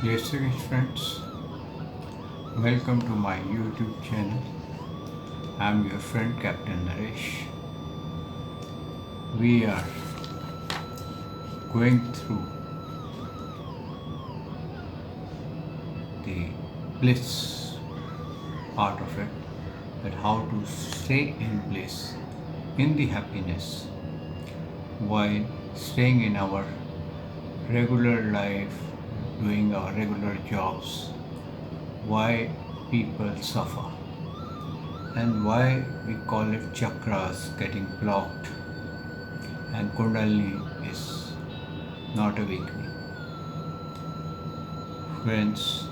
Yes, friends, welcome to my YouTube channel. I'm your friend Captain Naresh. We are going through the bliss part of it, that how to stay in bliss, in the happiness, while staying in our regular life, doing our regular jobs, why people suffer, and why we call it chakras getting blocked and Kundalini is not awakening. Friends,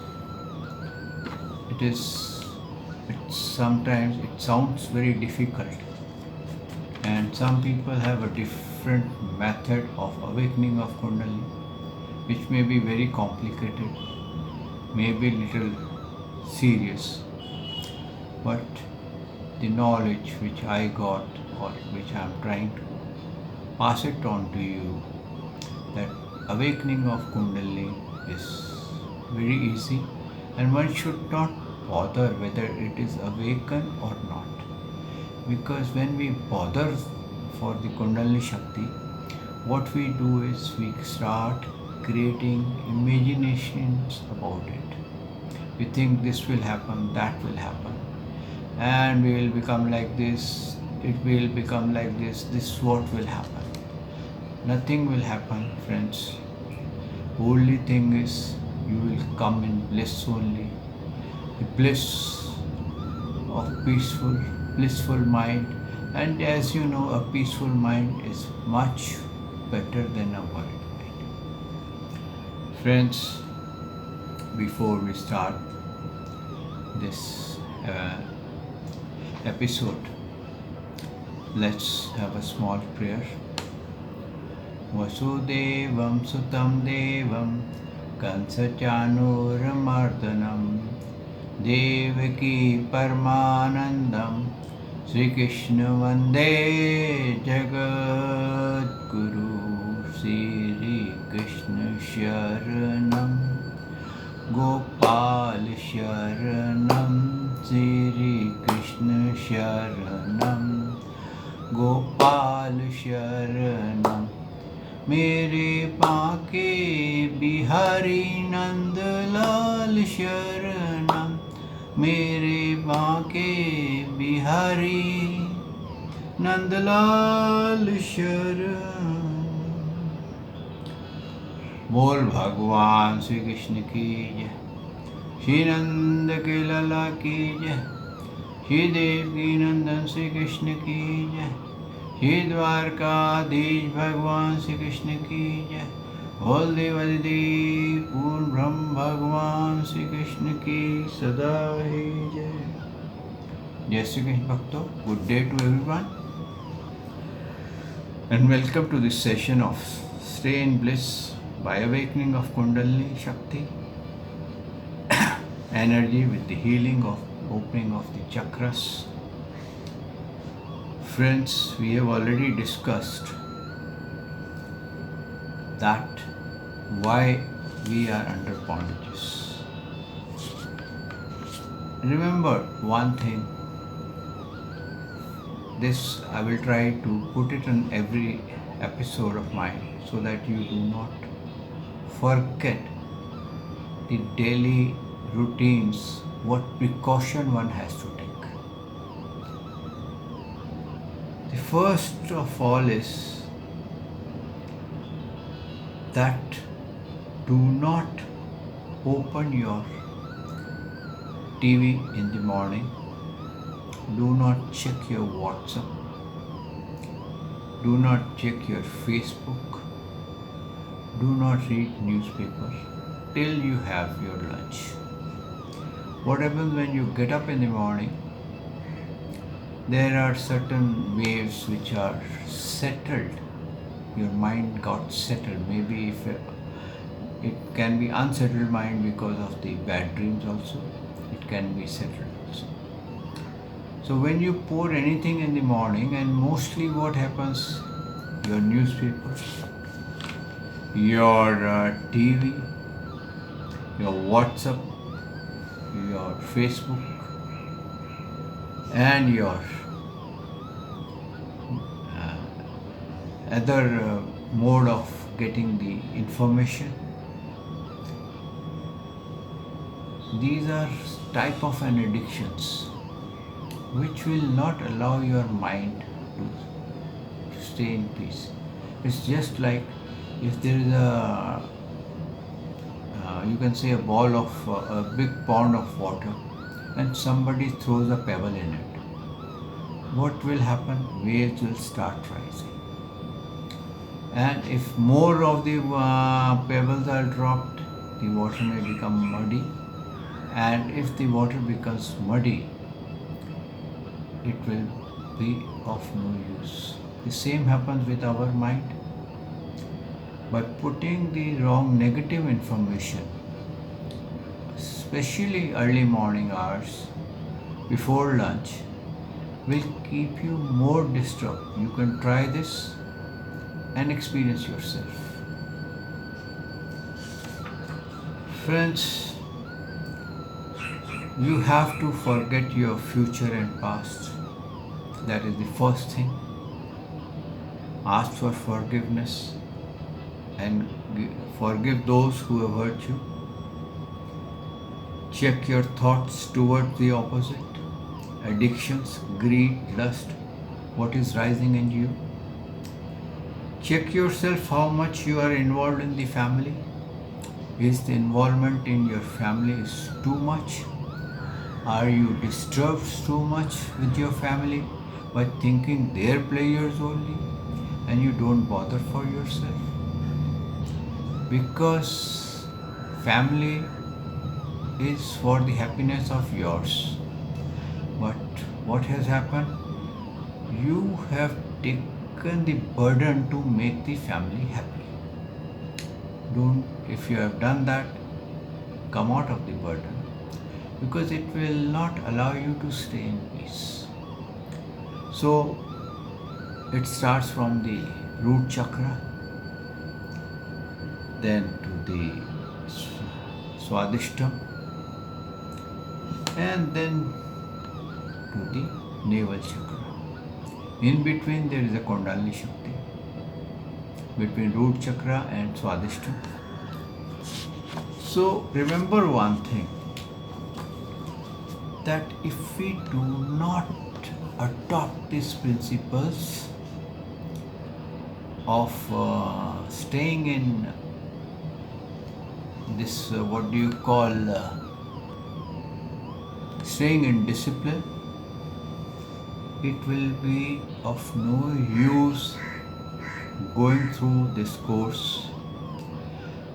it is it sometimes it sounds very difficult, and some people have a different method of awakening of Kundalini, which may be very complicated, may be little serious, but the knowledge which I got or which I am trying to pass it on to you, that awakening of Kundalini is very easy, and one should not bother whether it is awakened or not, because when we bother for the Kundalini Shakti, what we do is we start creating imaginations about it. We think this will happen, that will happen, and we will become like this, it will become like this is what will happen. Nothing will happen, friends. Only thing is you will come in bliss only. The bliss of blissful mind. And as you know, a peaceful mind is much better than a worried mind. Friends, before we start this episode, let's have a small prayer. Vasudevam Sutam Devam Kansachanuramardanam Devaki Paramanandam Sri Krishna Vande Jagat Guru Sri Krishna Sharanam Gopal Sharanam Sri Krishna Sharanam Gopal Sharanam मेरे बाके बिहारी नंदलाल शरणम मेरे बाके बिहारी नंदलाल शरण। बोल भगवान श्री कृष्ण की जय, श्री नंद के लाला की जय, श्री देवी नंदन श्री कृष्ण की जय, श्री द्वारकाधीश भगवान श्री कृष्ण की जय, बोल देवादिदेव पूर्ण ब्रह्म भगवान श्री कृष्ण की सदा ही जय। जय श्री कृष्ण भक्तों, good day to everyone and welcome to this session of Stay in Bliss by Awakening of Kundalini Shakti energy with the healing of opening of the chakras. Friends, we have already discussed that why we are under bondages. Remember one thing, this I will try to put it in every episode of mine so that you do not forget the daily routines, what precaution one has to take. The first of all is that do not open your TV in the morning, do not check your WhatsApp, do not check your Facebook, do not read newspaper till you have your lunch. What happens when you get up in the morning? There are certain waves which are settled. Your mind got settled. Maybe if it can be unsettled mind because of the bad dreams also. It can be settled also. So when you pour anything in the morning, and mostly what happens, your newspapers, your TV, your WhatsApp, your Facebook, and your other mode of getting the information. These are type of an addictions which will not allow your mind to stay in peace. It's just like if there is you can say a ball of a big pond of water and somebody throws a pebble in it. What will happen? Waves will start rising. And if more of the pebbles are dropped, the water may become muddy. And if the water becomes muddy, it will be of no use. The same happens with our mind. By putting the wrong negative information, especially early morning hours before lunch, will keep you more disturbed. You can try this and experience yourself. Friends, you have to forget your future and past. That is the first thing. Ask for forgiveness and forgive those who have hurt you. Check your thoughts towards the opposite. Addictions, greed, lust, what is rising in you. Check yourself how much you are involved in the family. Is the involvement in your family is too much? Are you disturbed too much with your family by thinking their pleasures only and you don't bother for yourself? Because family is for the happiness of yours. But what has happened? You have taken the burden to make the family happy. If you have done that, come out of the burden, because it will not allow you to stay in peace. So it starts from the root chakra, then to the Swadhistham, and then to the navel chakra. In between there is a Kundalini Shakti, between root chakra and Swadhistham. So remember one thing, that if we do not adopt these principles of staying in this staying in discipline, it will be of no use going through this course,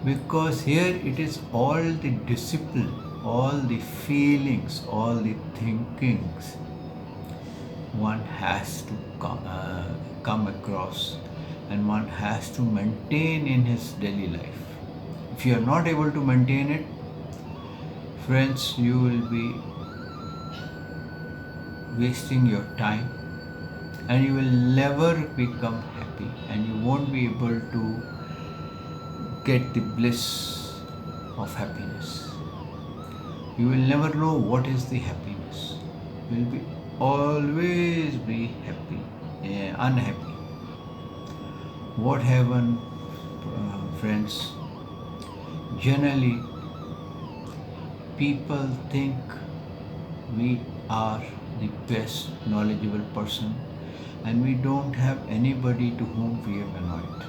because here it is all the discipline, all the feelings, all the thinkings one has to come across and one has to maintain in his daily life. If you are not able to maintain it, friends, you will be wasting your time and you will never become happy and you won't be able to get the bliss of happiness. You will never know what is the happiness. You will always be unhappy. What happened, friends? Generally, people think we are the best knowledgeable person and we don't have anybody to whom we have annoyed.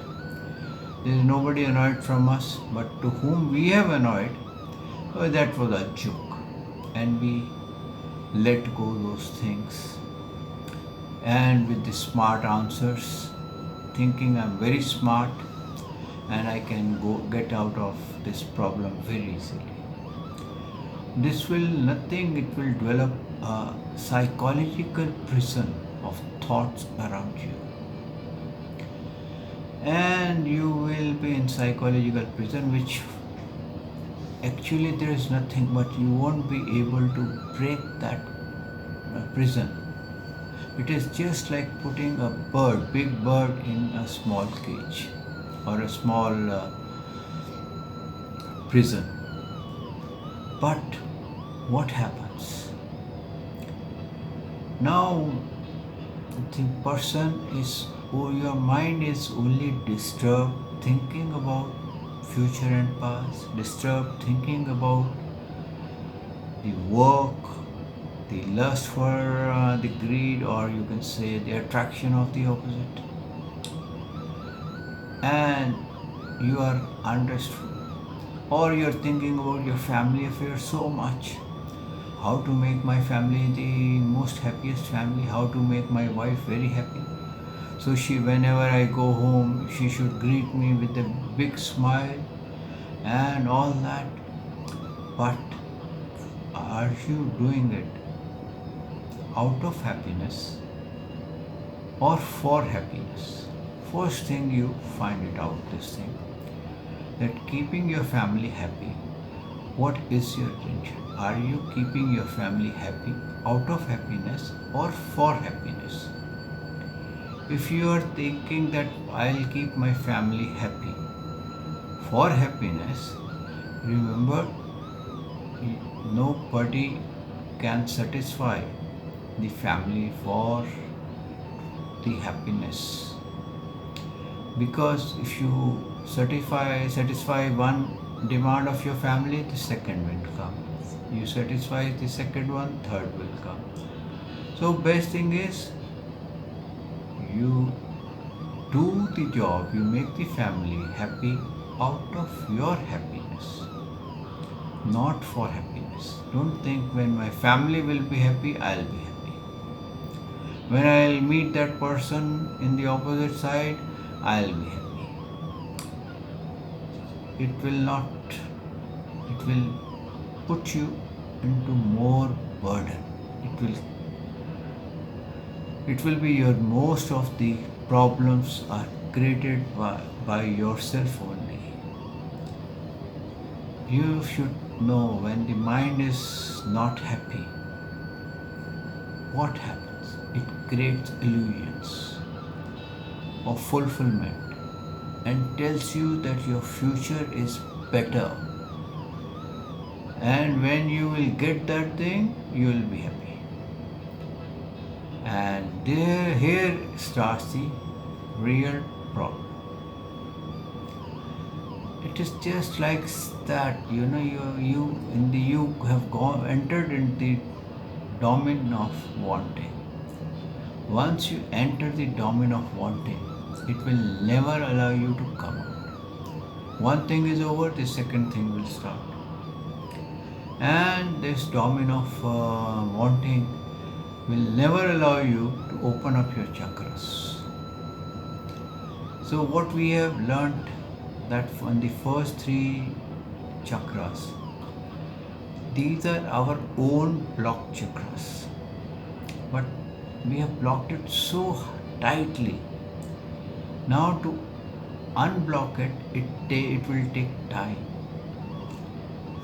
There is nobody annoyed from us, but to whom we have annoyed, that was a joke. And we let go those things. And with the smart answers, thinking I'm very smart and I can get out of this problem very easily. This will develop a psychological prison of thoughts around you. And you will be in psychological prison, which actually there is nothing, but you won't be able to break that prison. It is just like putting a big bird in a small cage or a small prison. But what happens? Now the person is, oh, your mind is only disturbed thinking about future and past, disturbed thinking about the work, the lust for the greed, or you can say the attraction of the opposite, and you are understood, or you're thinking about your family affairs so much. How to make my family the most happiest family, how to make my wife very happy. So she, whenever I go home, she should greet me with a big smile and all that. But are you doing it out of happiness or for happiness? First thing you find it out this thing, that keeping your family happy, what is your intention? Are you keeping your family happy out of happiness or for happiness? If you are thinking that I'll keep my family happy for happiness, remember, nobody can satisfy the family for the happiness, because if you satisfy one demand of your family, the second will come. You satisfy the second one, third will come. So best thing is, you do the job, you make the family happy out of your happiness, not for happiness. Don't think when my family will be happy, I'll be happy. When I'll meet that person in the opposite side, I'll be happy. It will not, it will put you into more burden. It will be your most of the problems are created by yourself only. You should know when the mind is not happy, what happens? It creates illusions of fulfillment and tells you that your future is better. And when you will get that thing, you will be happy. And here starts the real problem. It is just like that, you have entered in the domain of wanting. Once you enter the domain of wanting, it will never allow you to come out. One thing is over, the second thing will start. And this domain of wanting will never allow you to open up your chakras. So what we have learned, that from the first three chakras, these are our own blocked chakras, but we have blocked it so tightly. Now to unblock it, it will take time.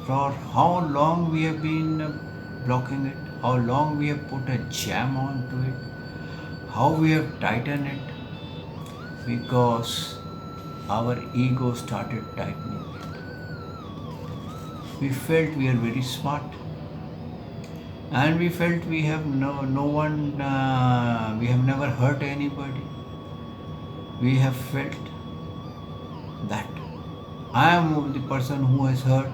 For how long we have been blocking it, how long we have put a jam onto it, how we have tightened it, because our ego started tightening it. We felt we are very smart, and we felt we have no one, we have never hurt anybody. We have felt that I am the person who has hurt,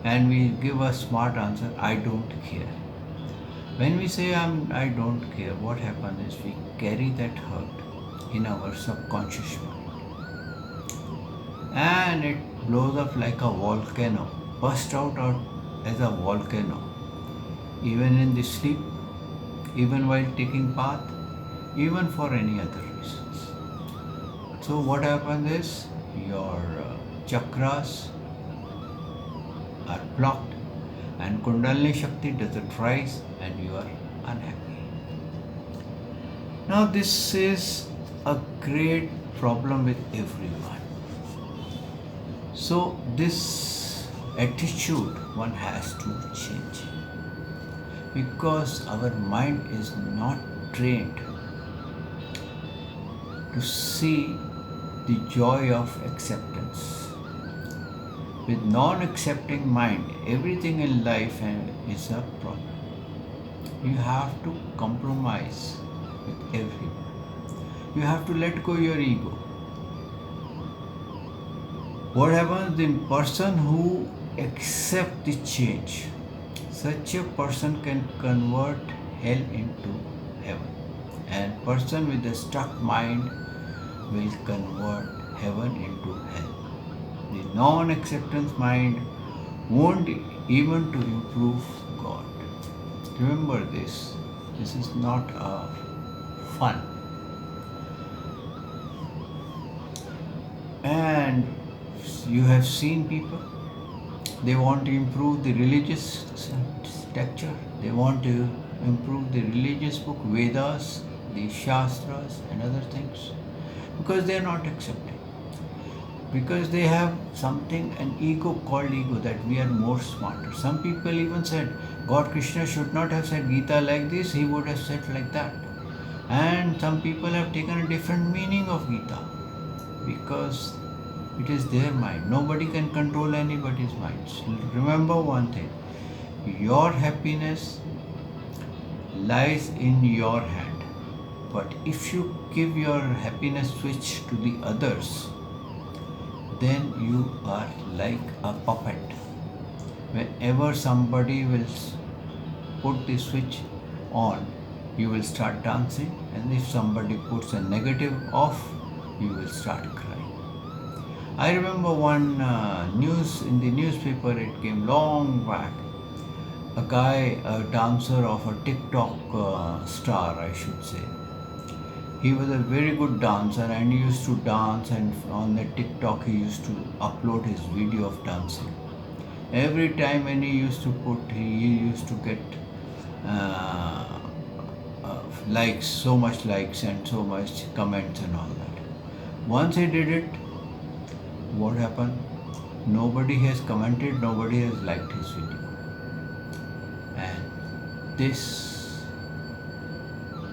and we give a smart answer, I don't care. When we say I don't care, what happens is we carry that hurt in our subconscious mind, and it blows up like a volcano, bursts out as a volcano, even in the sleep, even while taking bath, even for any other reasons. So what happens is your chakras are blocked, and Kundalini Shakti doesn't rise, and you are unhappy. Now this is a great problem with everyone. So this attitude one has to change, because our mind is not trained to see the joy of acceptance. With non-accepting mind, everything in life is a problem. You have to compromise with everyone. You have to let go your ego. What happens? The person who accepts the change, such a person can convert hell into heaven. And person with a stuck mind will convert heaven into hell. The non-acceptance mind won't even to improve God. Remember this. This is not a fun. And you have seen people, they want to improve the religious structure, they want to improve the religious book, Vedas, the Shastras, and other things, because they are not accepting. Because they have something, an ego called ego, that we are more smarter. Some people even said, God Krishna should not have said Gita like this, he would have said like that. And some people have taken a different meaning of Gita because it is their mind. Nobody can control anybody's mind. So remember one thing, your happiness lies in your hand. But if you give your happiness switch to the others, then you are like a puppet. Whenever somebody will put the switch on, you will start dancing, and if somebody puts a negative off, you will start crying. I remember one news in the newspaper, it came long back. A guy, a dancer of a TikTok star, I should say. He was a very good dancer and he used to dance, and on the TikTok he used to upload his video of dancing. Every time when he used to put, he used to get uh, likes, so much likes and so much comments and all that. Once he did it, what happened? Nobody has commented, nobody has liked his video. And this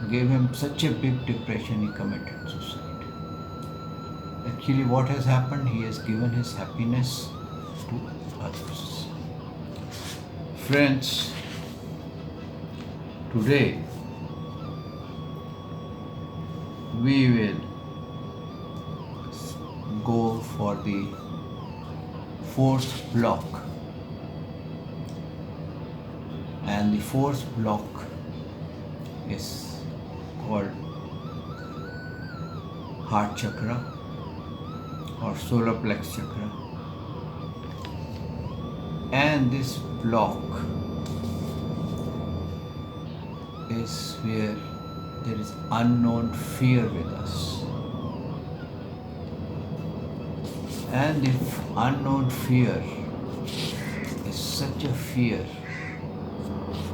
gave him such a big depression, he committed suicide. Actually, what has happened? He has given his happiness to others. Friends, today we will go for the fourth block. And the fourth block is called heart chakra or solar plex chakra. And this block is where there is unknown fear with us. And if unknown fear is such a fear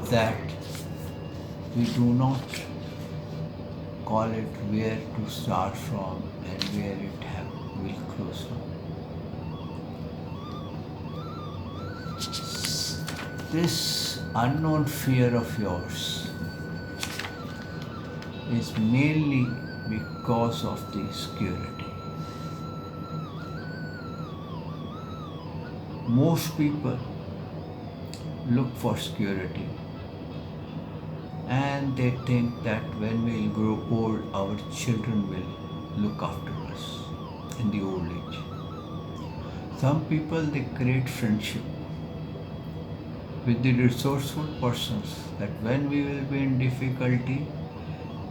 that we do not call it where to start from and where it will close from. This unknown fear of yours is mainly because of the security. Most people look for security and they think that when we will grow old, our children will look after us in the old age. Some people, they create friendship with the resourceful persons that when we will be in difficulty,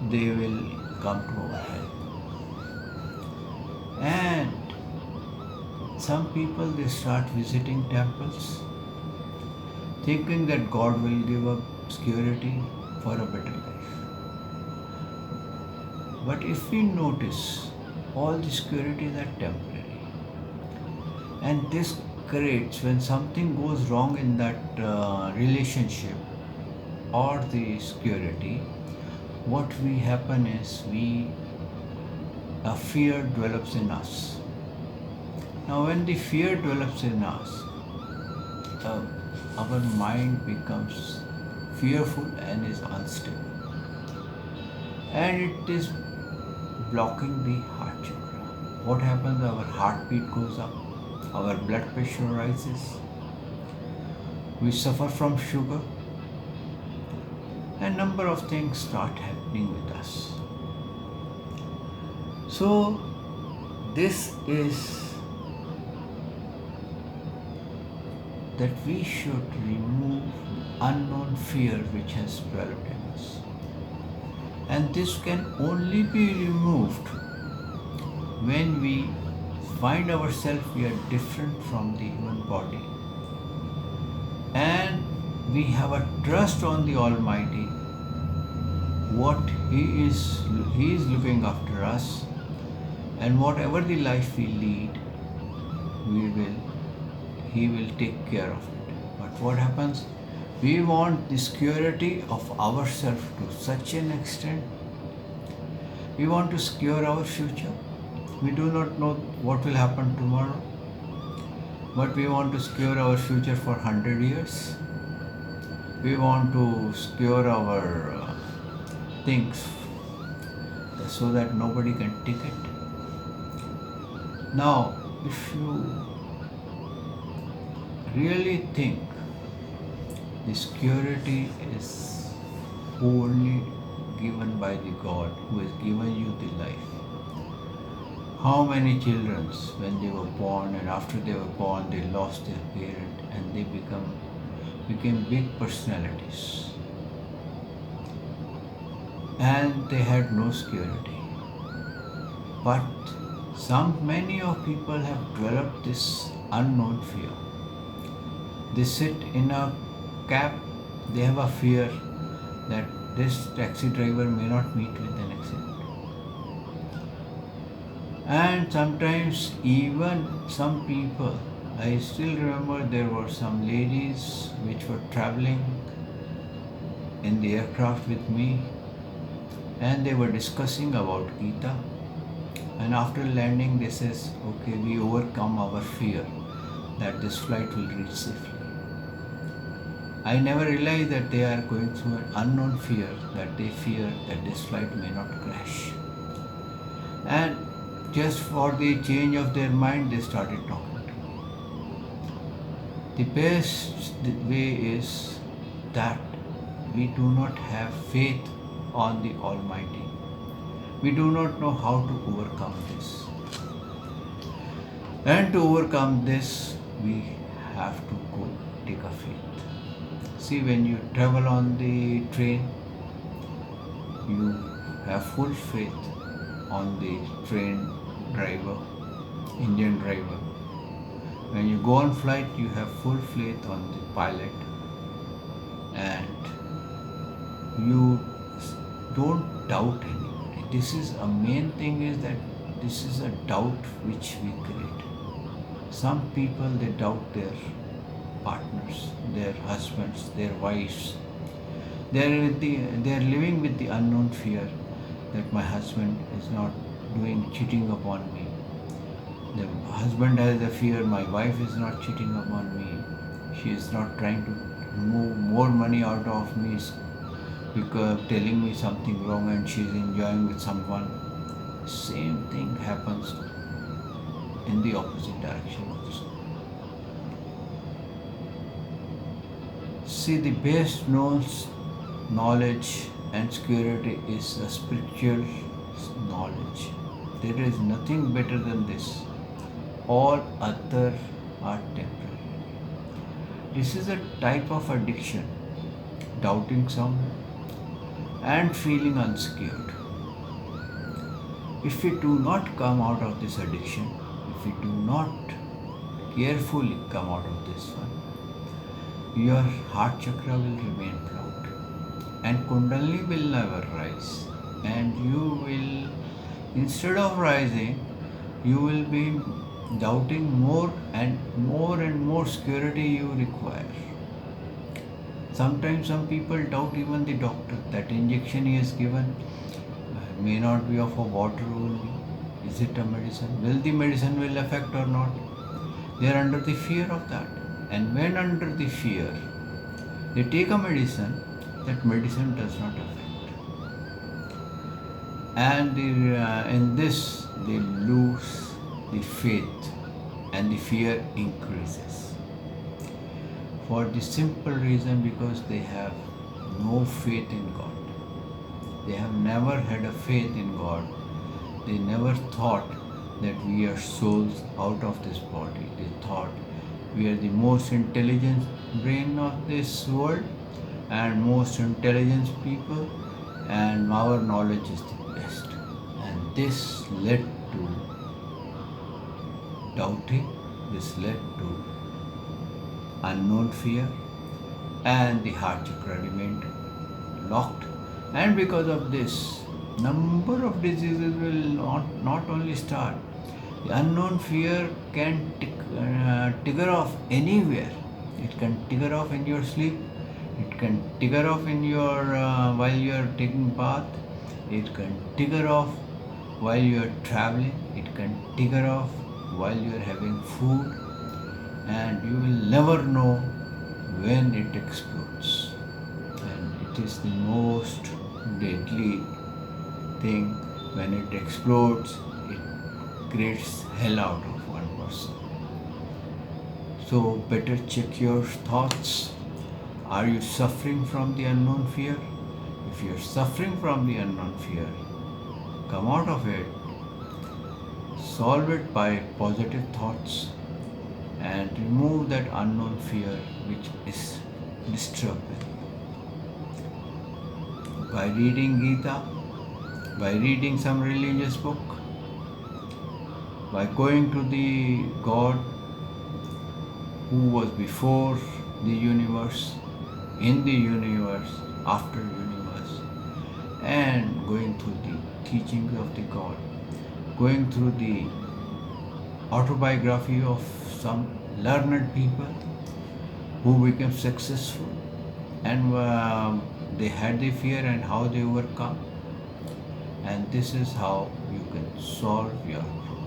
they will come to our help. And some people, they start visiting temples thinking that God will give up security for a better life. But if we notice, all the securities are temporary. And this creates, when something goes wrong in that relationship or the security, what we happen is a fear develops in us. Now when the fear develops in us, our mind becomes fearful and is unstable. And it is blocking the heart chakra. What happens? Our heartbeat goes up, our blood pressure rises, we suffer from sugar, and number of things start happening with us. So this is that we should remove unknown fear which has developed in us. And this can only be removed when we find ourselves we are different from the human body. And we have a trust on the Almighty, what He is looking after us, and whatever the life we lead, He will take care of it. But what happens? We want the security of ourselves to such an extent. We want to secure our future. We do not know what will happen tomorrow, but we want to secure our future for 100 years. We want to secure our things so that nobody can take it. Now, if you really think the security is only given by the God who has given you the life. How many children, when they were born and after they were born, they lost their parent and they became big personalities. And they had no security. But many of people have developed this unknown fear. They sit in a cab, they have a fear that this taxi driver may not meet with an accident. And sometimes even some people, I still remember there were some ladies which were traveling in the aircraft with me, and they were discussing about Gita. And after landing, they says, okay, we overcome our fear that this flight will reach safely. I never realized that they are going through an unknown fear, that they fear that this flight may not crash. And just for the change of their mind, they started talking to me. The best way is that we do not have faith on the Almighty. We do not know how to overcome this. And to overcome this, we have to go take a faith. See, when you travel on the train, you have full faith on the train driver, Indian driver. When you go on flight, you have full faith on the pilot, and you don't doubt anybody. This is a main thing, is that this is a doubt which we create. Some people, they doubt their partners, their husbands, their wives. They are living with the unknown fear that my husband is not cheating upon me. The husband has the fear my wife is not cheating upon me. She is not trying to move more money out of me because telling me something wrong and she is enjoying with someone. Same thing happens in the opposite direction also. See, the best knowledge and security is a spiritual knowledge. There is nothing better than this. All other are temporary. This is a type of addiction, doubting someone and feeling unsecured. If we do not come out of this addiction, if we do not carefully come out of this one, your heart chakra will remain blocked and Kundalini will never rise, and you will, instead of rising, you will be doubting more and more security you require. Sometimes some people doubt even the doctor, that injection he has given may not be of a water only. Is it a medicine? Will the medicine will affect or not? They are under the fear of that. And when under the fear, they take a medicine, that medicine does not affect. And in this, they lose the faith and the fear increases. For the simple reason because they have no faith in God. They have never had a faith in God. They never thought that we are souls out of this body. They thought we are the most intelligent brain of this world and most intelligent people, and our knowledge is the best. And this led to doubting, this led to unknown fear, and the heart chakra remained locked. And because of this, number of diseases will not only start. The unknown fear can trigger off anywhere. It can trigger off in your sleep. It can trigger off in your while you are taking bath. It can trigger off while you are traveling. It can trigger off while you are having food, and you will never know when it explodes. And it is the most deadly thing. When it explodes, it creates hell out of one person. So better check your thoughts. Are you suffering from the unknown fear? If you are suffering from the unknown fear, come out of it. Solve it by positive thoughts and remove that unknown fear which is disturbing. By reading Gita, by reading some religious book, by going to the God who was before the universe, in the universe, after universe, and going through the teachings of the God, going through the autobiography of some learned people who became successful, and they had the fear and how they overcome. And this is how you can solve your problem.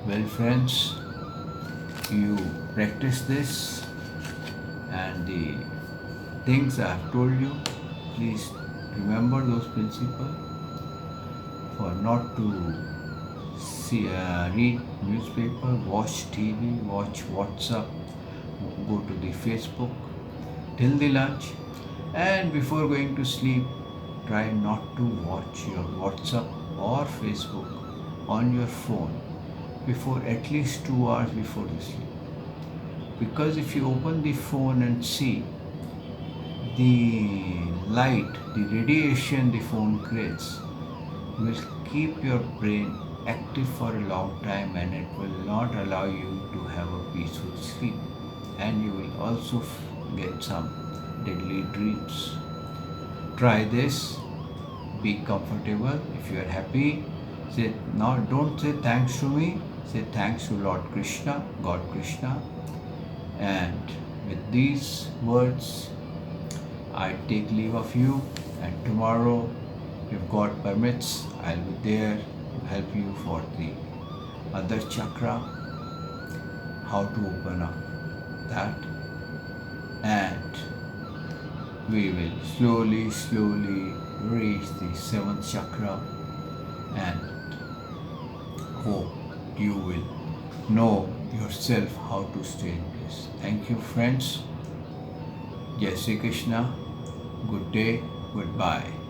Well, friends, you practice this, and the things I have told you, please remember those principles. For not to read newspaper, watch TV, watch WhatsApp, go to the Facebook till the lunch, and before going to sleep, try not to watch your WhatsApp or Facebook on your phone before at least 2 hours before you sleep. Because if you open the phone and see the light, the radiation the phone creates, will keep your brain active for a long time, and it will not allow you to have a peaceful sleep, and you will also get some deadly dreams. Try this, be comfortable. If you are happy, say no, don't say thanks to me, say thanks to Lord Krishna, God Krishna. And with these words, I take leave of you, and tomorrow, if God permits, I'll be there to help you for the other chakra, how to open up that, and we will slowly reach the 7th chakra, and hope you will know yourself how to stay in peace. Thank you, friends. Jai Shri Krishna. Good day. Goodbye.